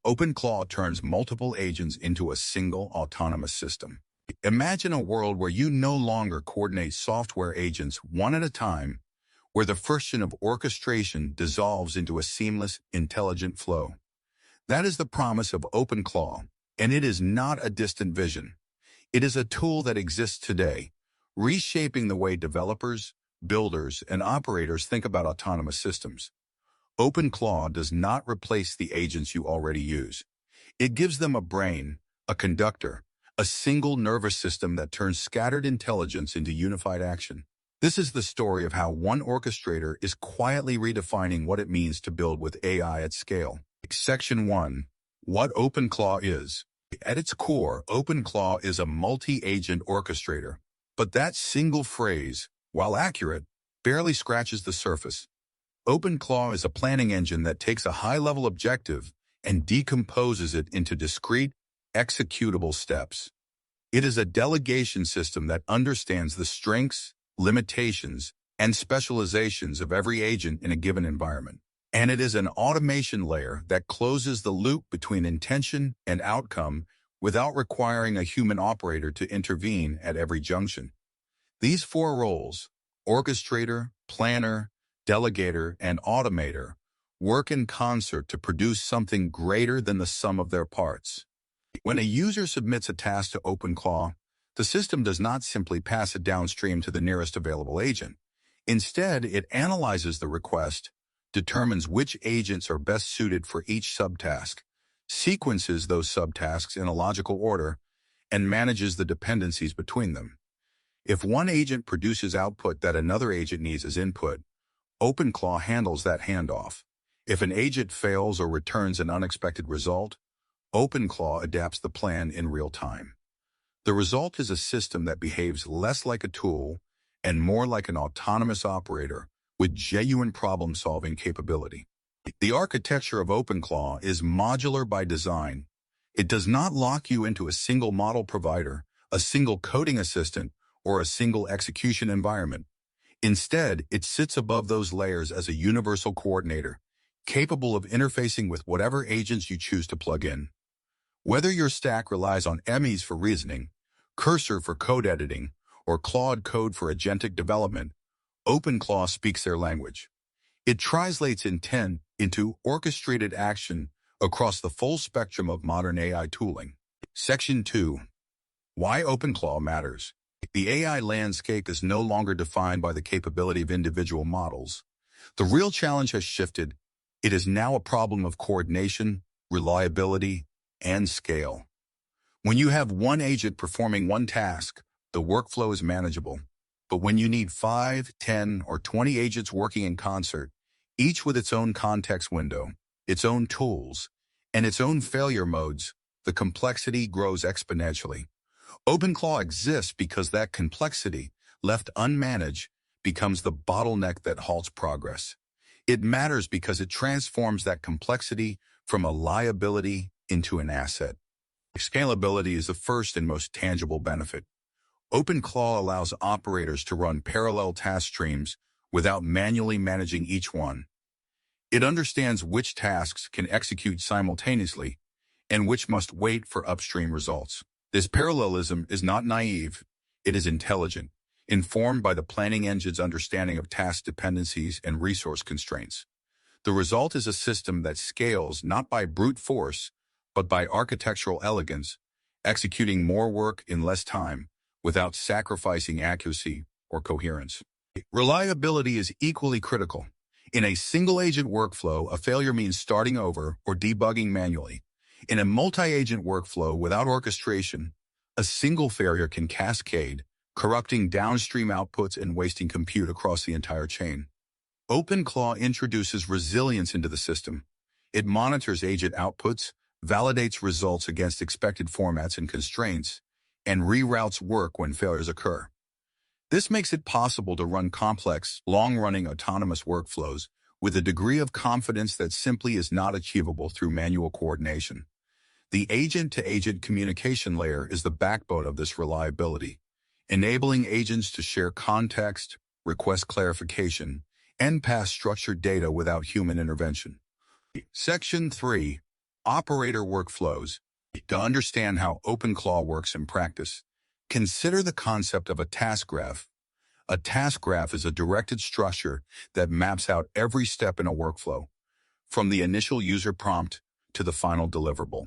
OpenClaw turns multiple agents into a single autonomous system. Imagine a world where you no longer coordinate software agents one at a time, where the friction of orchestration dissolves into a seamless, intelligent flow. That is the promise of OpenClaw, and it is not a distant vision. It is a tool that exists today, reshaping the way developers, builders, and operators think about autonomous systems. OpenClaw does not replace the agents you already use. It gives them a brain, a conductor, a single nervous system that turns scattered intelligence into unified action. This is the story of how one orchestrator is quietly redefining what it means to build with AI at scale. Section 1. What OpenClaw is. At its core, OpenClaw is a multi-agent orchestrator. But that single phrase, while accurate, barely scratches the surface. OpenClaw is a planning engine that takes a high-level objective and decomposes it into discrete, executable steps. It is a delegation system that understands the strengths, limitations, and specializations of every agent in a given environment. And it is an automation layer that closes the loop between intention and outcome without requiring a human operator to intervene at every junction. These four roles, orchestrator, planner, delegator, and automator, work in concert to produce something greater than the sum of their parts. When a user submits a task to OpenClaw, the system does not simply pass it downstream to the nearest available agent. Instead, it analyzes the request, determines which agents are best suited for each subtask, sequences those subtasks in a logical order, and manages the dependencies between them. If one agent produces output that another agent needs as input, OpenClaw handles that handoff. If an agent fails or returns an unexpected result, OpenClaw adapts the plan in real time. The result is a system that behaves less like a tool and more like an autonomous operator with genuine problem-solving capability. The architecture of OpenClaw is modular by design. It does not lock you into a single model provider, a single coding assistant, or a single execution environment. Instead, it sits above those layers as a universal coordinator, capable of interfacing with whatever agents you choose to plug in. Whether your stack relies on MEs for reasoning, Cursor for code editing, or Claude Code for agentic development, OpenClaw speaks their language. It translates intent into orchestrated action across the full spectrum of modern AI tooling. Section 2. Why OpenClaw matters. The AI landscape is no longer defined by the capability of individual models. The real challenge has shifted. It is now a problem of coordination, reliability, and scale. When you have one agent performing one task, the workflow is manageable. But when you need 5, 10, or 20 agents working in concert, each with its own context window, its own tools, and its own failure modes, the complexity grows exponentially. OpenClaw exists because that complexity, left unmanaged, becomes the bottleneck that halts progress. It matters because it transforms that complexity from a liability into an asset. Scalability is the first and most tangible benefit. OpenClaw allows operators to run parallel task streams without manually managing each one. It understands which tasks can execute simultaneously and which must wait for upstream results. This parallelism is not naive, it is intelligent, informed by the planning engine's understanding of task dependencies and resource constraints. The result is a system that scales not by brute force, but by architectural elegance, executing more work in less time, without sacrificing accuracy or coherence. Reliability is equally critical. In a single-agent workflow, a failure means starting over or debugging manually. In a multi-agent workflow without orchestration, a single failure can cascade, corrupting downstream outputs and wasting compute across the entire chain. OpenClaw introduces resilience into the system. It monitors agent outputs, validates results against expected formats and constraints, and reroutes work when failures occur. This makes it possible to run complex, long-running autonomous workflows with a degree of confidence that simply is not achievable through manual coordination. The agent-to-agent communication layer is the backbone of this reliability, enabling agents to share context, request clarification, and pass structured data without human intervention. Section 3. Operator workflows. To understand how OpenClaw works in practice, consider the concept of a task graph. A task graph is a directed structure that maps out every step in a workflow, from the initial user prompt to the final deliverable.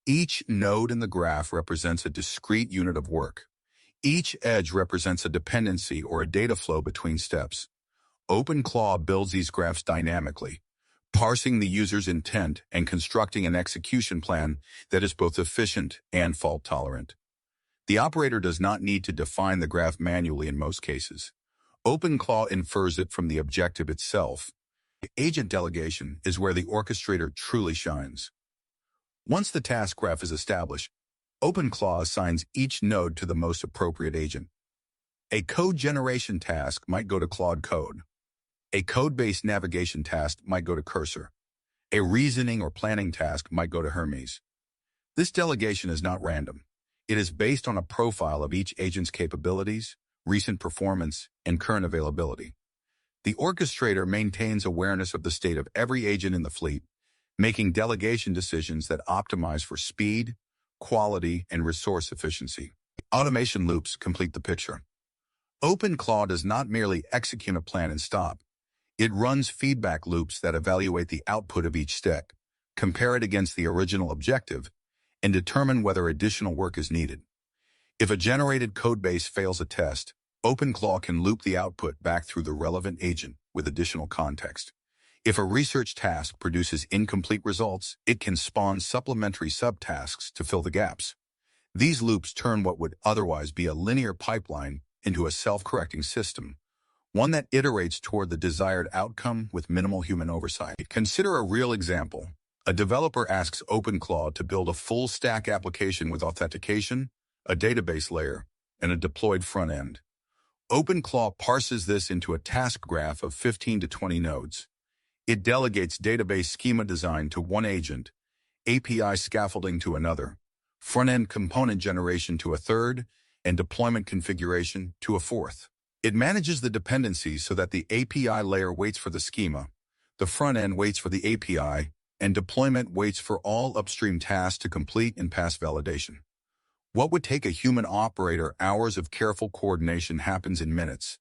Each node in the graph represents a discrete unit of work. Each edge represents a dependency or a data flow between steps. OpenClaw builds these graphs dynamically, parsing the user's intent and constructing an execution plan that is both efficient and fault-tolerant. The operator does not need to define the graph manually in most cases. OpenClaw infers it from the objective itself. Agent delegation is where the orchestrator truly shines. Once the task graph is established, OpenClaw assigns each node to the most appropriate agent. A code generation task might go to Claude Code. A code-based navigation task might go to Cursor. A reasoning or planning task might go to Hermes. This delegation is not random. It is based on a profile of each agent's capabilities, recent performance, and current availability. The orchestrator maintains awareness of the state of every agent in the fleet, making delegation decisions that optimize for speed, quality, and resource efficiency. Automation loops complete the picture. OpenClaw does not merely execute a plan and stop. It runs feedback loops that evaluate the output of each step, compare it against the original objective, and determine whether additional work is needed. If a generated codebase fails a test, OpenClaw can loop the output back through the relevant agent with additional context. If a research task produces incomplete results, it can spawn supplementary subtasks to fill the gaps. These loops turn what would otherwise be a linear pipeline into a self-correcting system, one that iterates toward the desired outcome with minimal human oversight. Consider a real example. A developer asks OpenClaw to build a full-stack application with authentication, a database layer, and a deployed front end. OpenClaw parses this into a task graph of 15 to 20 nodes. It delegates database schema design to one agent, API scaffolding to another, front-end component generation to a third, and deployment configuration to a fourth. It manages the dependencies so that the API layer waits for the schema, the front end waits for the API, and deployment waits for all upstream tasks to complete and pass validation. What would take a human operator hours of careful coordination happens in minutes,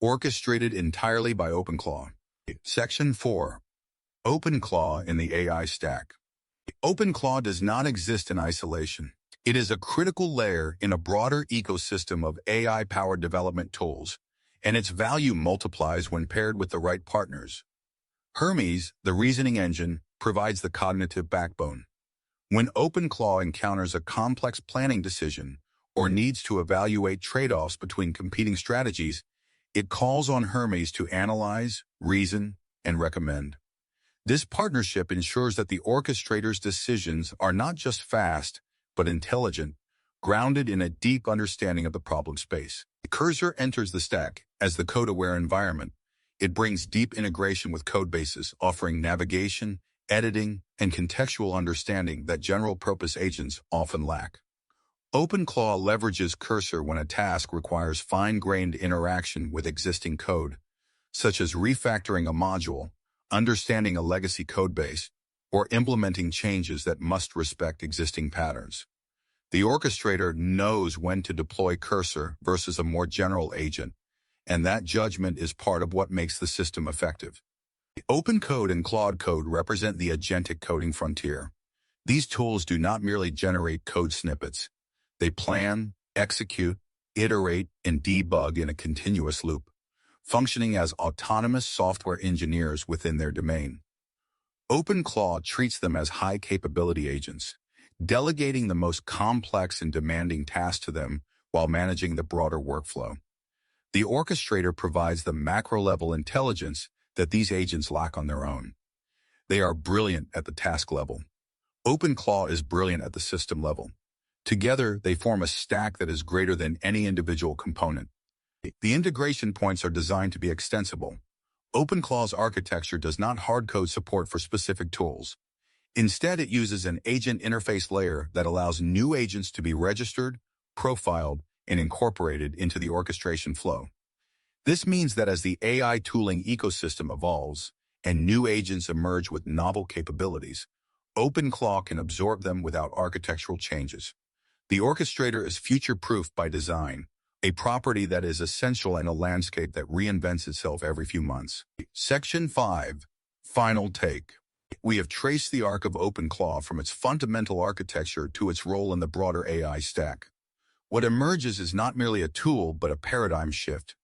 orchestrated entirely by OpenClaw. Section 4. OpenClaw in the AI stack. OpenClaw does not exist in isolation. It is a critical layer in a broader ecosystem of AI-powered development tools, and its value multiplies when paired with the right partners. Hermes, the reasoning engine, provides the cognitive backbone. When OpenClaw encounters a complex planning decision or needs to evaluate trade-offs between competing strategies, it calls on Hermes to analyze, reason, and recommend. This partnership ensures that the orchestrator's decisions are not just fast, but intelligent, grounded in a deep understanding of the problem space. The cursor enters the stack as the code-aware environment. It brings deep integration with codebases, offering navigation, editing, and contextual understanding that general-purpose agents often lack. OpenClaw leverages Cursor when a task requires fine-grained interaction with existing code, such as refactoring a module, understanding a legacy codebase, or implementing changes that must respect existing patterns. The orchestrator knows when to deploy Cursor versus a more general agent, and that judgment is part of what makes the system effective. OpenCode and Claude Code represent the agentic coding frontier. These tools do not merely generate code snippets. They plan, execute, iterate, and debug in a continuous loop, functioning as autonomous software engineers within their domain. OpenClaw treats them as high-capability agents, delegating the most complex and demanding tasks to them while managing the broader workflow. The orchestrator provides the macro-level intelligence that these agents lack on their own. They are brilliant at the task level. OpenClaw is brilliant at the system level. Together, they form a stack that is greater than any individual component. The integration points are designed to be extensible. OpenClaw's architecture does not hard-code support for specific tools. Instead, it uses an agent interface layer that allows new agents to be registered, profiled, and incorporated into the orchestration flow. This means that as the AI tooling ecosystem evolves and new agents emerge with novel capabilities, OpenClaw can absorb them without architectural changes. The orchestrator is future-proof by design, a property that is essential in a landscape that reinvents itself every few months. Section 5. Final take. We have traced the arc of OpenClaw from its fundamental architecture to its role in the broader AI stack. What emerges is not merely a tool, but a paradigm shift.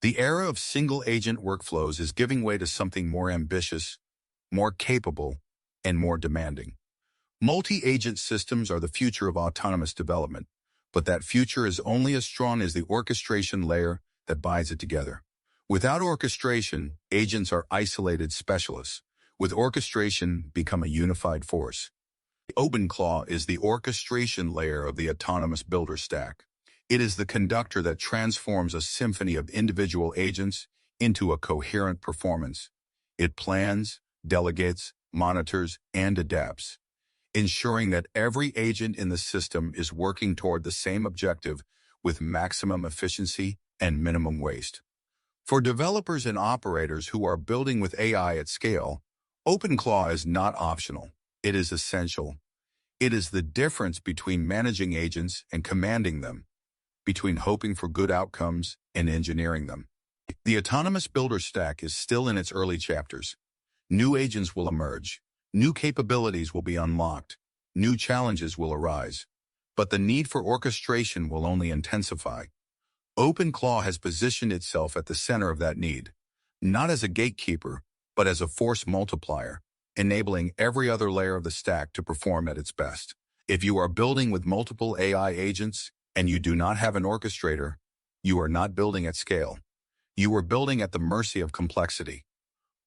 The era of single-agent workflows is giving way to something more ambitious, more capable, and more demanding. Multi-agent systems are the future of autonomous development, but that future is only as strong as the orchestration layer that binds it together. Without orchestration, agents are isolated specialists. With orchestration, become a unified force. OpenClaw is the orchestration layer of the autonomous builder stack. It is the conductor that transforms a symphony of individual agents into a coherent performance. It plans, delegates, monitors, and adapts, ensuring that every agent in the system is working toward the same objective with maximum efficiency and minimum waste. For developers and operators who are building with AI at scale, OpenClaw is not optional. It is essential. It is the difference between managing agents and commanding them, between hoping for good outcomes and engineering them. The autonomous builder stack is still in its early chapters. New agents will emerge. New capabilities will be unlocked. New challenges will arise. But the need for orchestration will only intensify. OpenClaw has positioned itself at the center of that need, not as a gatekeeper, but as a force multiplier, enabling every other layer of the stack to perform at its best. If you are building with multiple AI agents and you do not have an orchestrator, you are not building at scale. You are building at the mercy of complexity.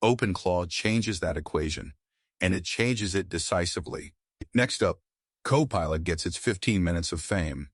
OpenClaw changes that equation, and it changes it decisively. Next up, Copilot gets its 15 minutes of fame.